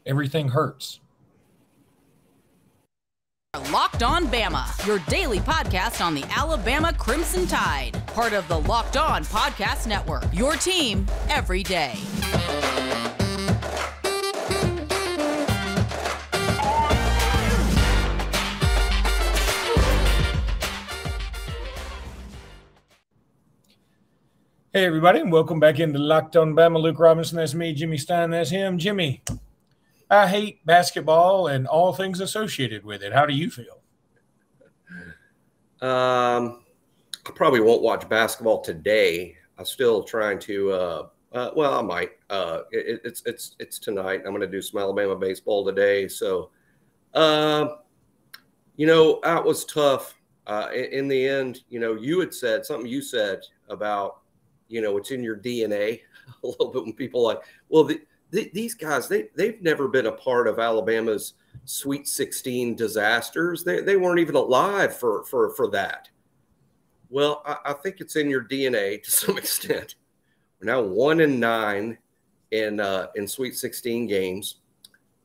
everything hurts. Locked On Bama, your daily podcast on the Alabama Crimson Tide. Part of the Locked On Podcast Network, your team every day. Hey, everybody, and welcome back into Locked On Bama. Luke Robinson, that's me. Jimmy Stein, that's him. Jimmy, I hate basketball and all things associated with it. How do you feel? I probably won't watch basketball today. I'm still trying to. Well, I might. It's tonight. I'm going to do some Alabama baseball today. So, that was tough. In the end, you had said something. You said about, it's in your DNA a little bit when people are like, well, these guys, they've never been a part of Alabama's Sweet 16 disasters. They weren't even alive for that. Well, I think it's in your DNA to some extent. We're now 1-9 in Sweet 16 games.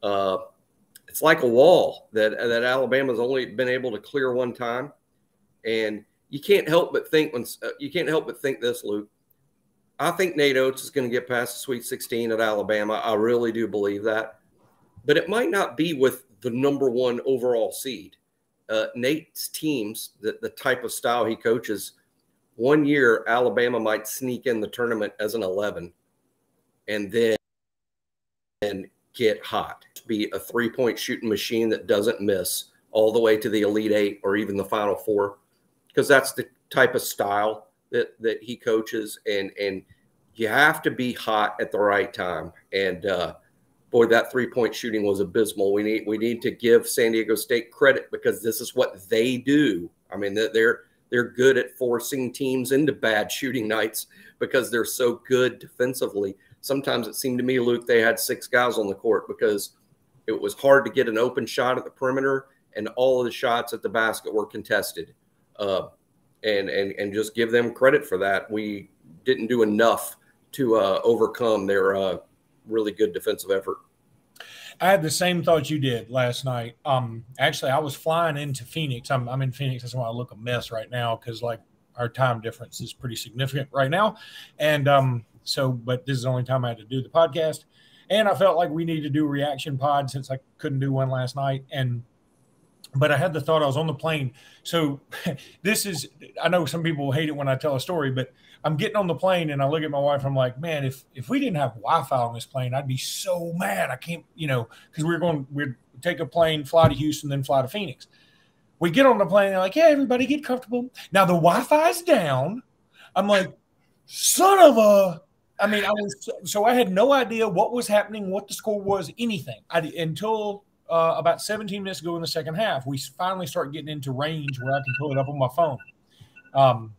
It's like a wall that Alabama's only been able to clear one time, and you can't help but think this, Luke. I think Nate Oates is going to get past the Sweet 16 at Alabama. I really do believe that. But it might not be with the number one overall seed. Nate's teams, the type of style he coaches, one year Alabama might sneak in the tournament as an 11 and then get hot. Be a three-point shooting machine that doesn't miss all the way to the Elite Eight or even the Final Four, because that's the type of style that he coaches, and you have to be hot at the right time. And boy, that three-point shooting was abysmal. We need to give San Diego State credit, because this is what they do. I mean, they're good at forcing teams into bad shooting nights because they're so good defensively. Sometimes it seemed to me, Luke, they had 6 guys on the court because it was hard to get an open shot at the perimeter, and all of the shots at the basket were contested. And just give them credit for that. We didn't do enough to overcome their really good defensive effort. I had the same thought you did last night. Actually, I was flying into Phoenix. I'm in Phoenix. That's why I look a mess right now, because our time difference is pretty significant right now. And but this is the only time I had to do the podcast. And I felt like we needed to do a reaction pod since I couldn't do one last night. But I had the thought, I was on the plane. So I know some people hate it when I tell a story, but I'm getting on the plane and I look at my wife. I'm like, man, if we didn't have Wi-Fi on this plane, I'd be so mad. I can't, because we'd take a plane, fly to Houston, then fly to Phoenix. We get on the plane. They're like, yeah, everybody get comfortable. Now the Wi-Fi is down. I'm like, I had no idea what was happening, what the score was, anything. Until about 17 minutes ago in the second half, we finally start getting into range where I can pull it up on my phone.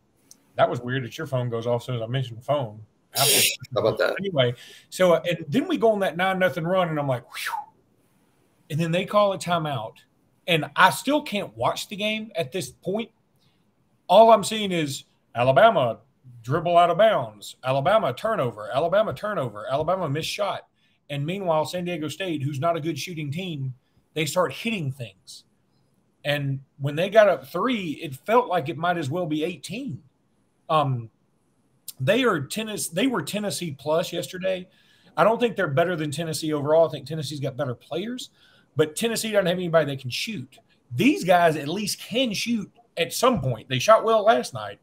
That was weird that your phone goes off as soon as I mentioned the phone. How about that? Anyway, so and then we go on that 9-0 run, and I'm like, whew. And then they call a timeout, and I still can't watch the game at this point. All I'm seeing is Alabama dribble out of bounds, Alabama turnover, Alabama missed shot. And meanwhile, San Diego State, who's not a good shooting team, they start hitting things. And when they got up 3, it felt like it might as well be 18. They were Tennessee plus yesterday. I don't think they're better than Tennessee overall. I think Tennessee's got better players, but Tennessee doesn't have anybody that can shoot. These guys at least can shoot at some point. They shot well last night,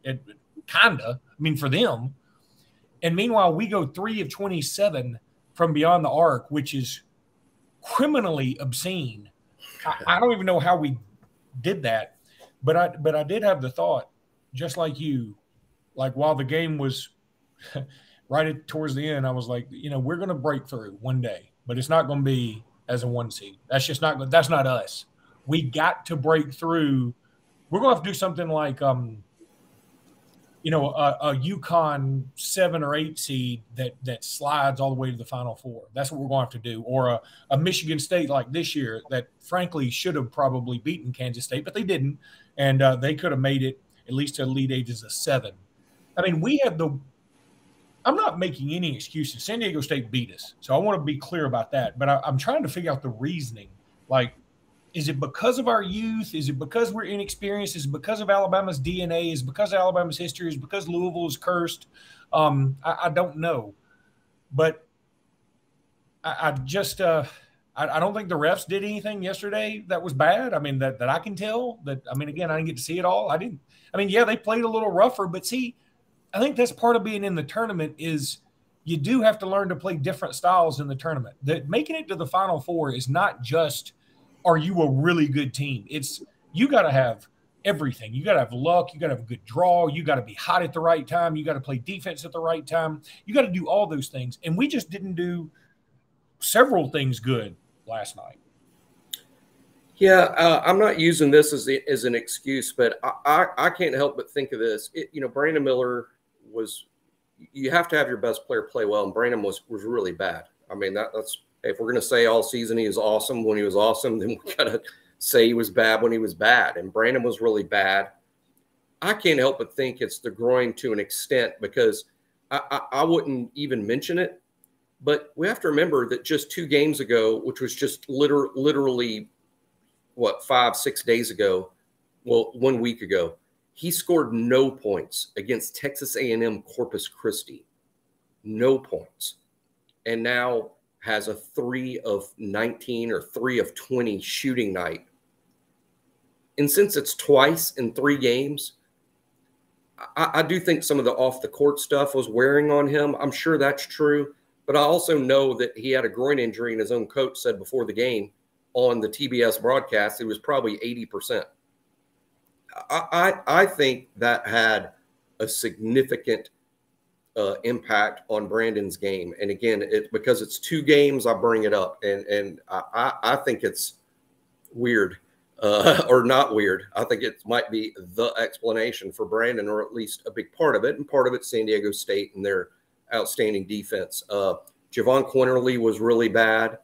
for them. And meanwhile, we go 3 of 27 from beyond the arc, which is criminally obscene. I don't even know how we did that, but I did have the thought, just like you, like while the game was right towards the end, I was like, we're going to break through one day, but it's not going to be as a 1 seed. That's not us. We got to break through. We're going to have to do something like, a UConn 7 or 8 seed that slides all the way to the Final Four. That's what we're going to have to do. Or a Michigan State like this year that, frankly, should have probably beaten Kansas State, but they didn't. And they could have made it at least to Elite Eight as a 7. I mean, we have I'm not making any excuses. San Diego State beat us, so I want to be clear about that. But I'm trying to figure out the reasoning. Like, is it because of our youth? Is it because we're inexperienced? Is it because of Alabama's DNA? Is it because of Alabama's history? Is it because Louisville is cursed? I don't know. But I just I don't think the refs did anything yesterday that was bad. I mean, that I can tell. Again, I didn't get to see it all. Yeah, they played a little rougher, but see, I think that's part of being in the tournament is you do have to learn to play different styles in the tournament. That making it to the Final Four is not just are you a really good team. It's you got to have everything. You got to have luck. You got to have a good draw. You got to be hot at the right time. You got to play defense at the right time. You got to do all those things. And we just didn't do several things good last night. Yeah, I'm not using this as an excuse, but I can't help but think of this. Brandon Miller was – you have to have your best player play well, and Brandon was really bad. I mean, that's – if we're going to say all season he was awesome when he was awesome, then we got to say he was bad when he was bad. And Brandon was really bad. I can't help but think it's the groin to an extent because I wouldn't even mention it. But we have to remember that just 2 games ago, which was just literally, 5-6 days ago, 1 week ago, he scored no points against Texas A&M Corpus Christi. No points. And now has a 3 of 19 or 3 of 20 shooting night. And since it's twice in 3 games, I do think some of the off-the-court stuff was wearing on him. I'm sure that's true. But I also know that he had a groin injury, and his own coach said before the game on the TBS broadcast, it was probably 80%. I think that had a significant impact on Brandon's game. And again, because it's 2 games, I bring it up. And I think it's weird or not weird. I think it might be the explanation for Brandon, or at least a big part of it. And part of it's San Diego State and their outstanding defense. Javon Quinterly was really bad.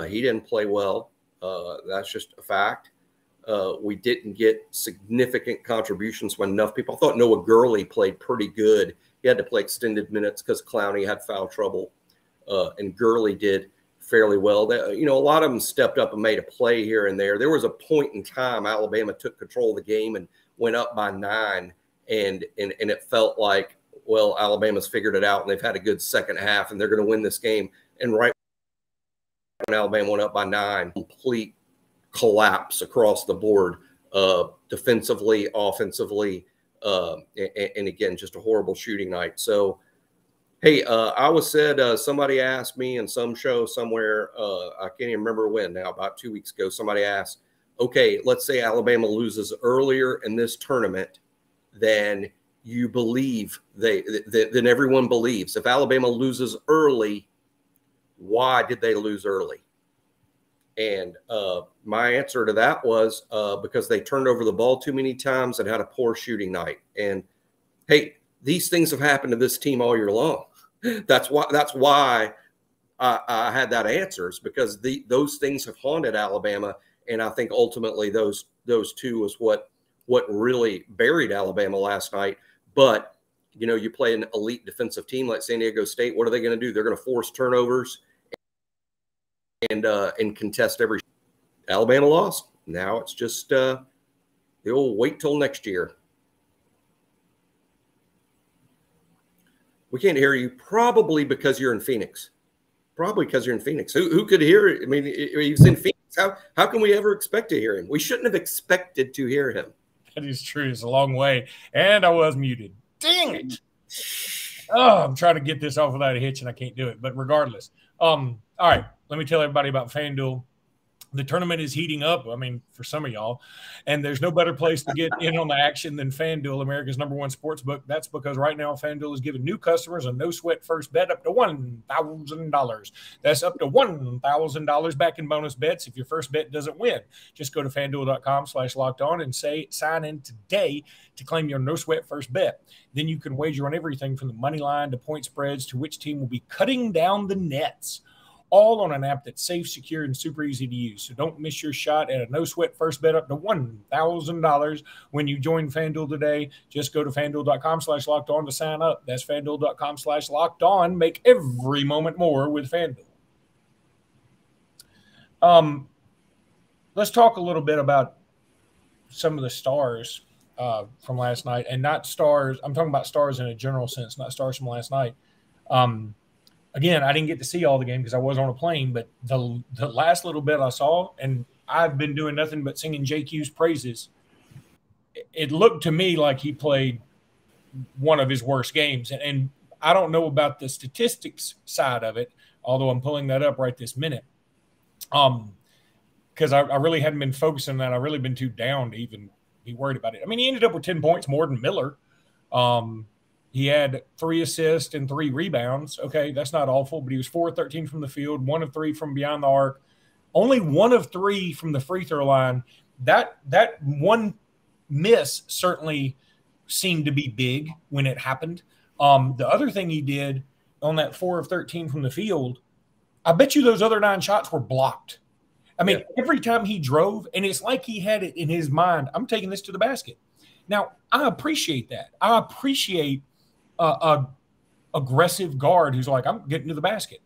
He didn't play well. That's just a fact. We didn't get significant contributions from enough people. I thought Noah Gurley played pretty good. He had to play extended minutes because Clowney had foul trouble, and Gurley did fairly well. A lot of them stepped up and made a play here and there. There was a point in time Alabama took control of the game and went up by 9, and it felt like, well, Alabama's figured it out, and they've had a good second half, and they're going to win this game. And right when Alabama went up by 9, complete collapse across the board, defensively, offensively, and again, just a horrible shooting night. So, hey, I was said, somebody asked me in some show somewhere, I can't even remember when now, about 2 weeks ago, somebody asked, okay, let's say Alabama loses earlier in this tournament than you believe than everyone believes. If Alabama loses early, why did they lose early? And my answer to that was because they turned over the ball too many times and had a poor shooting night. And hey, these things have happened to this team all year long. That's why I had that answer, is because those things have haunted Alabama. And I think ultimately those 2 was what really buried Alabama last night. But, you play an elite defensive team like San Diego State. What are they going to do? They're going to force turnovers and contest every. Alabama lost. Now it's just they'll wait till next year. We can't hear you, probably because you're in Phoenix. Probably because you're in Phoenix. Who could hear it? I mean, he's in Phoenix. How can we ever expect to hear him? We shouldn't have expected to hear him. That is true. It's a long way. And I was muted. Dang it. Oh, I'm trying to get this off without a hitch, and I can't do it. But regardless. All right. Let me tell everybody about FanDuel. The tournament is heating up, for some of y'all, and there's no better place to get in on the action than FanDuel, America's #1 sports book. That's because right now FanDuel is giving new customers a no-sweat first bet up to $1,000. That's up to $1,000 back in bonus bets if your first bet doesn't win. Just go to FanDuel.com/lockedon and sign in today to claim your no-sweat first bet. Then you can wager on everything from the money line to point spreads to which team will be cutting down the nets. all on an app that's safe, secure, and super easy to use. So don't miss your shot at a no-sweat first bet up to $1,000 when you join FanDuel today. Just go to FanDuel.com/lockedon to sign up. That's FanDuel.com/lockedon. Make every moment more with FanDuel. Let's talk a little bit about some of the stars from last night, and not stars. I'm talking about stars in a general sense, not stars from last night. Again, I didn't get to see all the game because I was on a plane, but the last little bit I saw, and I've been doing nothing but singing JQ's praises. It looked to me like he played one of his worst games. And I don't know about the statistics side of it, although I'm pulling that up right this minute. Because I really hadn't been focusing on that. I've really been too down to even be worried about it. I mean, he ended up with 10 points more than Miller. He had 3 assists and 3 rebounds. Okay, that's not awful, but he was 4 of 13 from the field, 1 of 3 from beyond the arc, only 1 of 3 from the free throw line. That one miss certainly seemed to be big when it happened. The other thing he did on that 4 of 13 from the field, I bet you those other 9 shots were blocked. I mean, every time he drove, and it's like he had it in his mind, I'm taking this to the basket. Now, I appreciate that. I appreciate a aggressive guard who's like, I'm getting to the basket.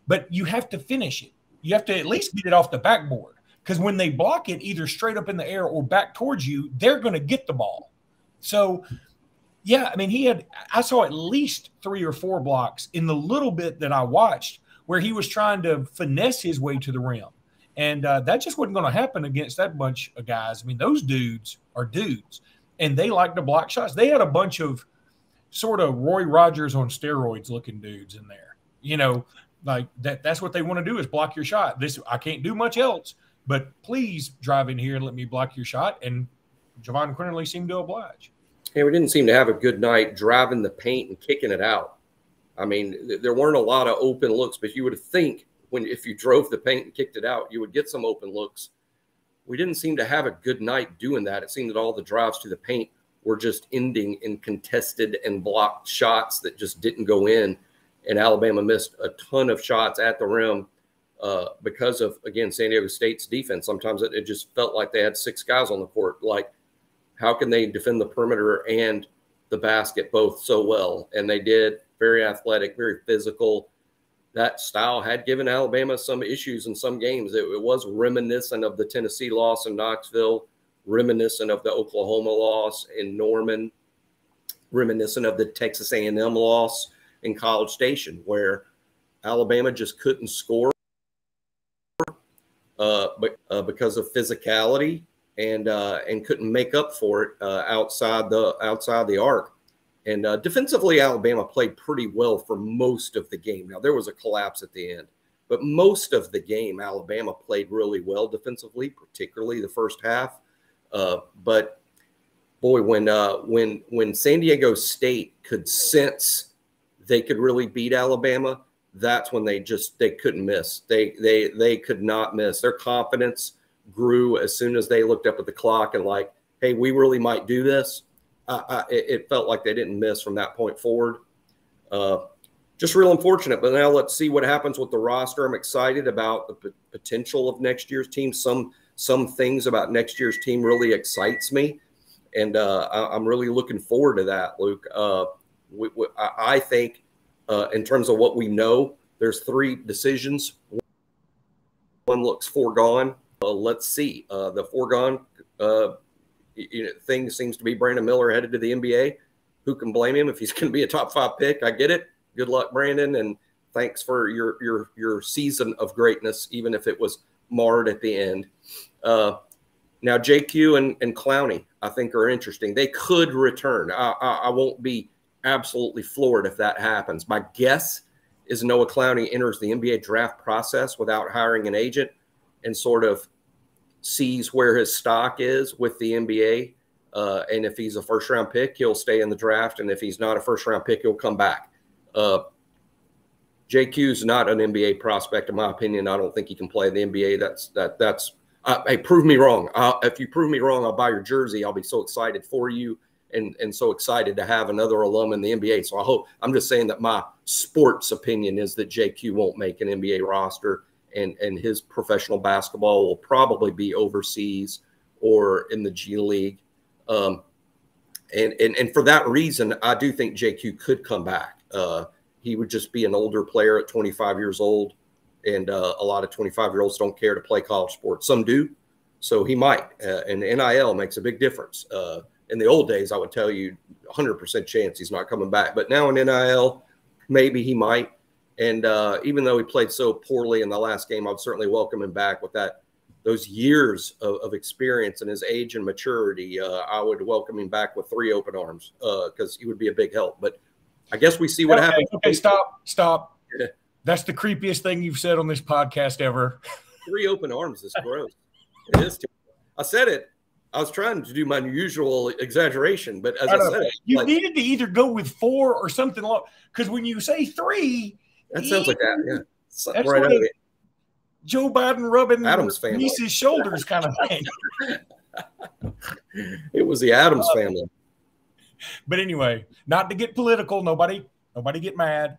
But you have to finish it. You have to at least get it off the backboard, because when they block it either straight up in the air or back towards you, they're going to get the ball. So, yeah, I mean, I saw at least 3 or 4 blocks in the little bit that I watched where he was trying to finesse his way to the rim. And that just wasn't going to happen against that bunch of guys. I mean, those dudes are dudes, and they like to block shots. They had a bunch of sort of Roy Rogers on steroids looking dudes in there. You know, like that's what they want to do is block your shot. I can't do much else, but please drive in here and let me block your shot. And Javon Quinterly seemed to oblige. Yeah, we didn't seem to have a good night driving the paint and kicking it out. I mean, there weren't a lot of open looks, but you would think if you drove the paint and kicked it out, you would get some open looks. We didn't seem to have a good night doing that. It seemed that all the drives to the paint were just ending in contested and blocked shots that just didn't go in. And Alabama missed a ton of shots at the rim because of, again, San Diego State's defense. Sometimes it just felt like they had 6 guys on the court. Like, how can they defend the perimeter and the basket both so well? And they did. Very athletic, very physical. That style had given Alabama some issues in some games. It was reminiscent of the Tennessee loss in Knoxville, reminiscent of the Oklahoma loss in Norman, reminiscent of the Texas A&M loss in College Station, where Alabama just couldn't score because of physicality and couldn't make up for it outside the arc. And defensively, Alabama played pretty well for most of the game. Now, there was a collapse at the end, but most of the game, Alabama played really well defensively, particularly the first half. But boy, when San Diego State could sense they could really beat Alabama, that's when they couldn't miss. They could not miss. Their confidence grew as soon as they looked up at the clock and like, hey, we really might do this. It felt like they didn't miss from that point forward. Just real unfortunate. But now let's see what happens with the roster. I'm excited about the potential of next year's team. Some things about next year's team really excites me, and I'm really looking forward to that, Luke. I think in terms of what we know, there's 3 decisions. One looks foregone. Let's see. The foregone thing seems to be Brandon Miller headed to the NBA. Who can blame him if he's going to be a top 5 pick? I get it. Good luck, Brandon, and thanks for your season of greatness, even if it was marred at the end. Now, JQ and Clowney, I think, are interesting. They could return. I won't be absolutely floored if that happens. My guess is Noah Clowney enters the NBA draft process without hiring an agent and sort of sees where his stock is with the NBA. And if he's a first-round pick, he'll stay in the draft. And if he's not a first-round pick, he'll come back. JQ's not an NBA prospect, in my opinion. I don't think he can play in the NBA. Hey, prove me wrong. If you prove me wrong, I'll buy your jersey. I'll be so excited for you. and so excited to have another alum in the NBA. So I'm just saying that my sports opinion is that JQ won't make an NBA roster, and his professional basketball will probably be overseas or in the G League. And for that reason, I do think JQ could come back. He would just be an older player at 25 years old. And a lot of 25-year-olds don't care to play college sports. Some do. So he might. And NIL makes a big difference. In the old days, I would tell you 100% chance he's not coming back. But now in NIL, maybe he might. And even though he played so poorly in the last game, I would certainly welcome him back with those years of experience and his age and maturity. I would welcome him back with 3 open arms because he would be a big help. But I guess we see what happens. Okay, stop. That's the creepiest thing you've said on this podcast ever. 3 open arms is gross. It is. I said it. I was trying to do my usual exaggeration, but as I said it, you needed to either go with 4 or something like, because when you say 3, that sounds like that. Yeah, that's right out of Joe Biden rubbing Adams family niece's shoulders kind of thing. It was the Adams family. But anyway, not to get political. Nobody get mad.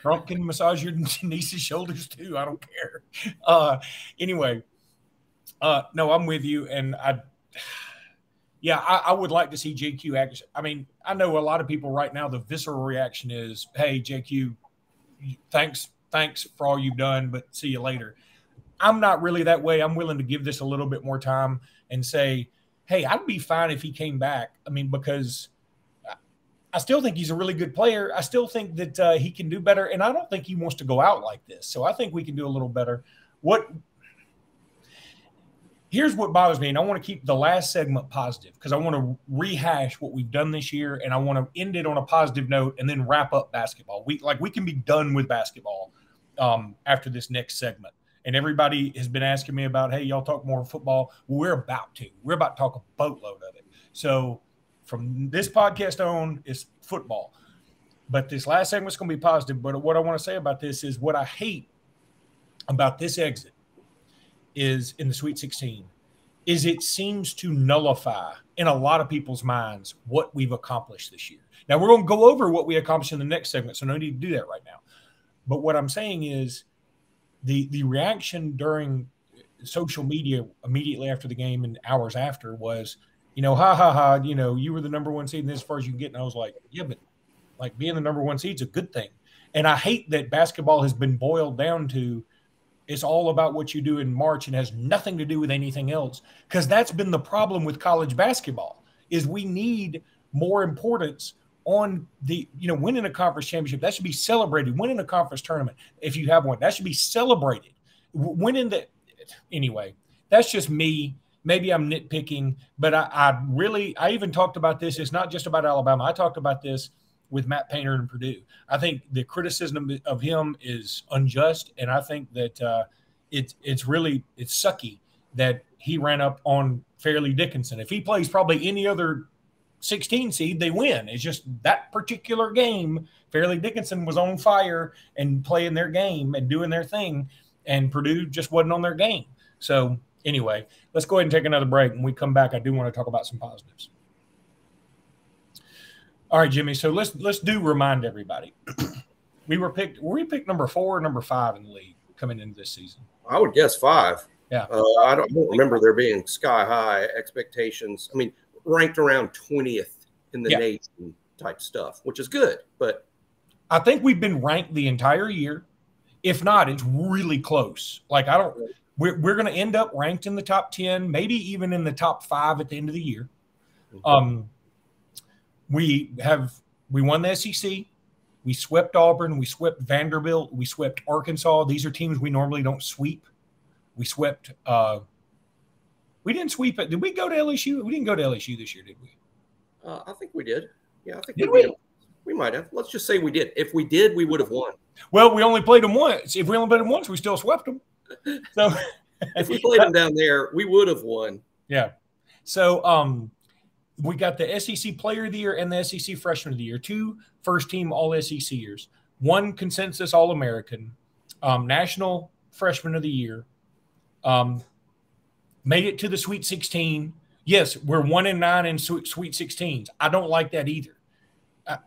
Trump can massage your niece's shoulders too. I don't care. Anyway, no, I'm with you. And I would like to see JQ act. I mean, I know a lot of people right now, the visceral reaction is, hey, JQ, thanks for all you've done, but see you later. I'm not really that way. I'm willing to give this a little bit more time and say, hey, I'd be fine if he came back. I mean, because I still think he's a really good player. I still think that he can do better, and I don't think he wants to go out like this. So I think we can do a little better. Here's what bothers me, and I want to keep the last segment positive because I want to rehash what we've done this year, and I want to end it on a positive note and then wrap up basketball. We can be done with basketball after this next segment. And everybody has been asking me about, hey, y'all talk more football. Well, we're about to talk a boatload of it. So from this podcast on is football. But this last segment's going to be positive. But what I want to say about this is what I hate about this exit is in the Sweet 16 is it seems to nullify in a lot of people's minds what we've accomplished this year. Now, we're going to go over what we accomplished in the next segment, so no need to do that right now. But what I'm saying is the reaction during social media immediately after the game and hours after was, you were the number 1 seed and this as far as you can get. And I was like, yeah, but like being the number 1 seed is a good thing. And I hate that basketball has been boiled down to it's all about what you do in March and has nothing to do with anything else. Because that's been the problem with college basketball is we need more importance on the, winning a conference championship. That should be celebrated. Winning a conference tournament, if you have one, that should be celebrated. Anyway, that's just me. Maybe I'm nitpicking, but I even talked about this. It's not just about Alabama. I talked about this with Matt Painter in Purdue. I think the criticism of him is unjust, and I think that it's sucky that he ran up on Fairleigh Dickinson. If he plays probably any other 16 seed, they win. It's just that particular game, Fairleigh Dickinson was on fire and playing their game and doing their thing, and Purdue just wasn't on their game. So anyway, let's go ahead and take another break. When we come back, I do want to talk about some positives. All right, Jimmy. So let's remind everybody. Were we picked number 4 or number 5 in the league coming into this season? I would guess 5. Yeah. I don't remember there being sky high expectations. I mean, ranked around 20th in the nation type stuff, which is good. But I think we've been ranked the entire year. If not, it's really close. Like we're going to end up ranked in the top 10, maybe even in the top 5 at the end of the year. Mm-hmm. We won the SEC. We swept Auburn. We swept Vanderbilt. We swept Arkansas. These are teams we normally don't sweep. We swept. We didn't sweep it. Did we go to LSU? We didn't go to LSU this year, did we? I think we did. Yeah, I think did we? We might have. Let's just say we did. If we did, we would have won. Well, we only played them once. If we only played them once, we still swept them. So if we played them down there, we would have won. Yeah. So we got the SEC Player of the Year and the SEC Freshman of the Year, 2 first-team All-SECers, 1 consensus All-American, National Freshman of the Year, made it to the Sweet 16, Yes, we're 1-9 in Sweet 16s. I don't like that either.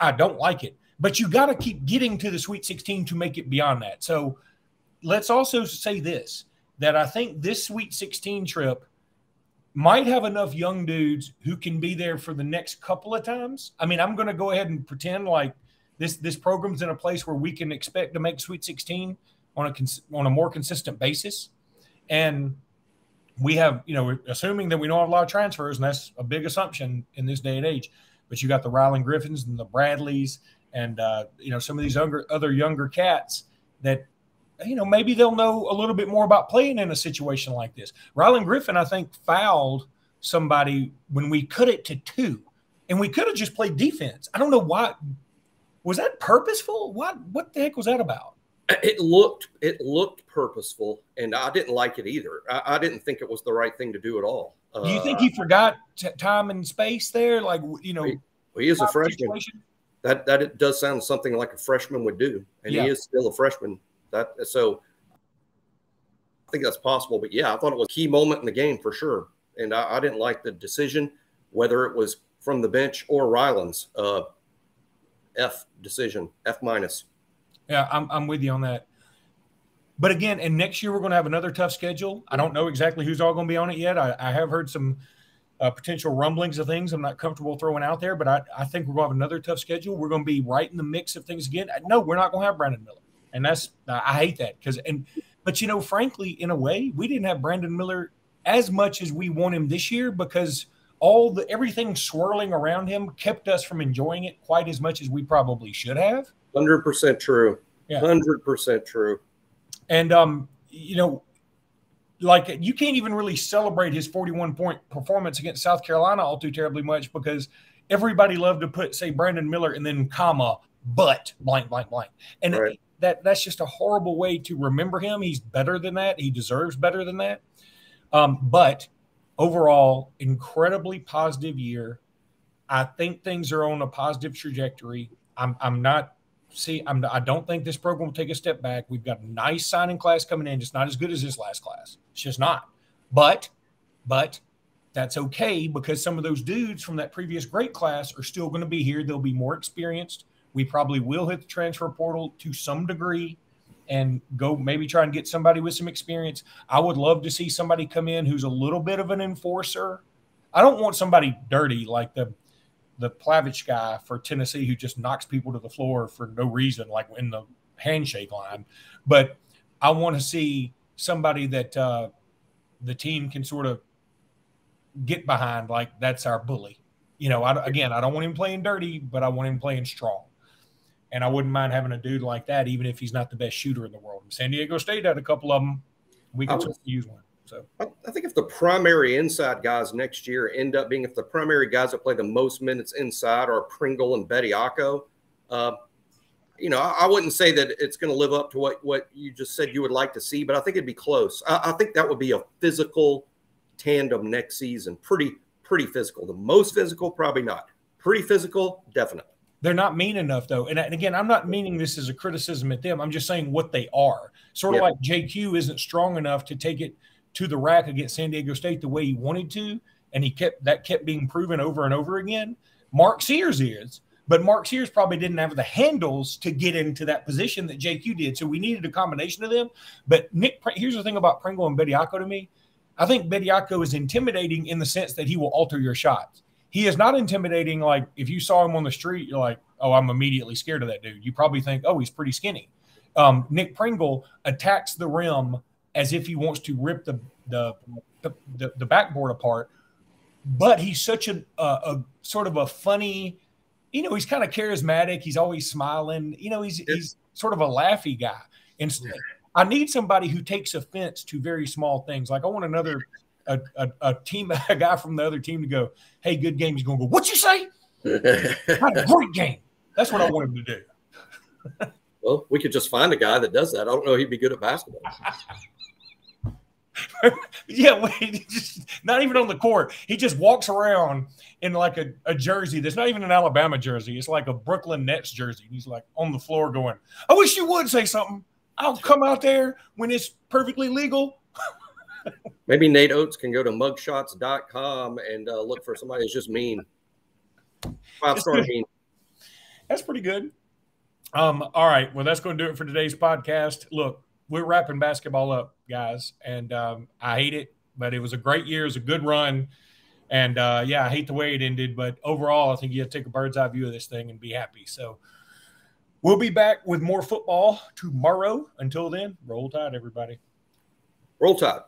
I don't like it. But you got to keep getting to the Sweet 16 to make it beyond that. So let's also say this, that I think this Sweet 16 trip might have enough young dudes who can be there for the next couple of times. I mean, I'm going to go ahead and pretend like this program's in a place where we can expect to make Sweet 16 on a more consistent basis. And we have, assuming that we don't have a lot of transfers, and that's a big assumption in this day and age, but you got the Ryland Griffins and the Bradleys and, some of these other younger cats that, maybe they'll know a little bit more about playing in a situation like this. Ryland Griffin, I think, fouled somebody when we cut it to 2, and we could have just played defense. I don't know why. Was that purposeful? What the heck was that about? It looked purposeful, and I didn't like it either. I didn't think it was the right thing to do at all. Do you think he forgot time and space there? Like, he is a freshman. Situation? That it does sound something like a freshman would do, and he is still a freshman. So I think that's possible. But yeah, I thought it was a key moment in the game for sure, and I didn't like the decision, whether it was from the bench or Ryland's F decision, F-. Yeah, I'm with you on that. But again, and next year we're going to have another tough schedule. I don't know exactly who's all going to be on it yet. I have heard some potential rumblings of things I'm not comfortable throwing out there, but I think we're going to have another tough schedule. We're going to be right in the mix of things again. No, we're not going to have Brandon Miller. And I hate that but frankly, in a way, we didn't have Brandon Miller as much as we want him this year because everything swirling around him kept us from enjoying it quite as much as we probably should have. 100% true. Yeah. 100% true. And, like you can't even really celebrate his 41-point performance against South Carolina all too terribly much because everybody loved to say Brandon Miller and then comma, but blank, blank, blank. And right. That's just a horrible way to remember him. He's better than that. He deserves better than that. But overall, incredibly positive year. I think things are on a positive trajectory. I don't think this program will take a step back. We've got a nice signing class coming in. It's not as good as this last class. It's just not. But that's okay because some of those dudes from that previous great class are still going to be here. They'll be more experienced. We probably will hit the transfer portal to some degree and go maybe try and get somebody with some experience. I would love to see somebody come in who's a little bit of an enforcer. I don't want somebody dirty like the Plavich guy for Tennessee who just knocks people to the floor for no reason, like in the handshake line. But I want to see somebody that the team can sort of get behind, like that's our bully. I don't want him playing dirty, but I want him playing strong. And I wouldn't mind having a dude like that, even if he's not the best shooter in the world. San Diego State had a couple of them. We can use one. So I think if the primary inside guys next year end up being, if the primary guys that play the most minutes inside are Pringle and Bediako, I wouldn't say that it's going to live up to what you just said you would like to see, but I think it'd be close. I think that would be a physical tandem next season. Pretty physical. The most physical, probably not. Pretty physical, definitely. They're not mean enough, though. And again, I'm not meaning this as a criticism at them. I'm just saying what they are. Sort of like JQ isn't strong enough to take it to the rack against San Diego State the way he wanted to, and that kept being proven over and over again. Mark Sears is, but Mark Sears probably didn't have the handles to get into that position that JQ did. So we needed a combination of them. But here's the thing about Pringle and Bediako to me. I think Bediako is intimidating in the sense that he will alter your shots. He is not intimidating like if you saw him on the street, you're like, oh, I'm immediately scared of that dude. You probably think, oh, he's pretty skinny. Nick Pringle attacks the rim as if he wants to rip the backboard apart, but he's such a sort of a funny, he's kind of charismatic. He's always smiling. He's sort of a laughy guy. Instead, I need somebody who takes offense to very small things. Like I want a guy from the other team to go, hey, good game. He's going to go, what you say? Had a great game. That's what I want him to do. Well, we could just find a guy that does that. I don't know. He'd be good at basketball. Yeah, not even on the court. He just walks around in like a jersey that's not even an Alabama jersey. It's like a Brooklyn Nets jersey. He's like on the floor going, I wish you would say something. I'll come out there when it's perfectly legal. Maybe Nate Oates can go to mugshots.com and look for somebody who's just mean. 5-star mean. That's pretty good. All right. Well, that's going to do it for today's podcast. Look, we're wrapping basketball up, guys, and I hate it, but it was a great year. It was a good run. And, I hate the way it ended, but overall, I think you have to take a bird's eye view of this thing and be happy. So we'll be back with more football tomorrow. Until then, roll tide, everybody. Roll tide.